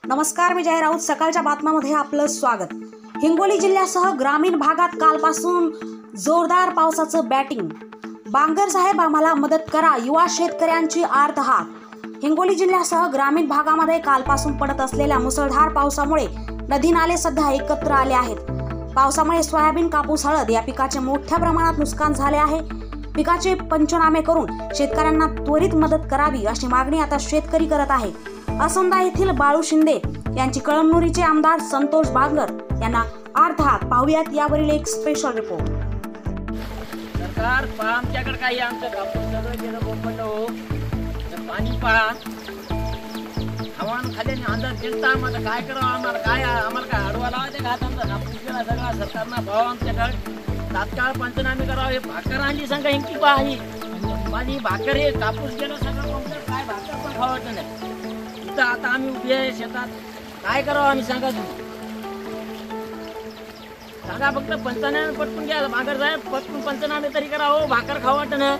नमस्कार, मी जय राऊत. सकाळच्या बातम्यांमध्ये आपलं स्वागत. हिंगोली जिल्ह्यासह ग्रामीण भागात कालपासून जोरदार पावसाचं बॅटिंग. बांगर साहेब आम्हाला मदत करा, युवा शेतकऱ्यांची आर्त हाक. हिंगोली जिल्ह्यासह ग्रामीण भागामध्ये कालपासून पडत असलेल्या मुसळधार पावसामुळे नदी नाले सध्या एकत्र आले आहेत. पावसामुळे सोयाबीन, कापूस, हळद या पिकाचे मोठ्या प्रमाणात नुकसान झाले आहे. पिकाचे पंचनामे करून शेतकऱ्यांना त्वरित मदत करावी अशी मागणी आता शेतकरी करत आहे. असोंदा येथील बाळू शिंदे यांची कळमनुरीचे आमदार संतोष बांगर यांना आर्त हाक. पाहुयात यावरील एक स्पेशल रिपोर्ट. सरकार पहा, आमच्याकडे काही आमचं कापूस सगळं गेलं बोंबलं हो. पाणी पहा, हवामान खाली अंदाज दिलता. आम्हाला काय करावं, आम्हाला काय आडवा लावायचं का? आमचा कापूस गेला सगळा. सरकारनं भाव आमच्याकडे तात्काळ पंचनामे करावे. हे भाकर आणली सांगा इंकी पहा, ही माझी भाकर, हे कापूस गेला सगळं बोंबलं. काय भाकर पण खावायचं नाही. इथं आता आम्ही उभे आहे शेतात, काय करावं आम्ही सांगा? तुम्ही सांगा, फक्त पंचनामे पटकून घ्या. भाकर साहेब, पटकून पंचनामे तरी करा हो. भाकर खाऊ वाटत ना.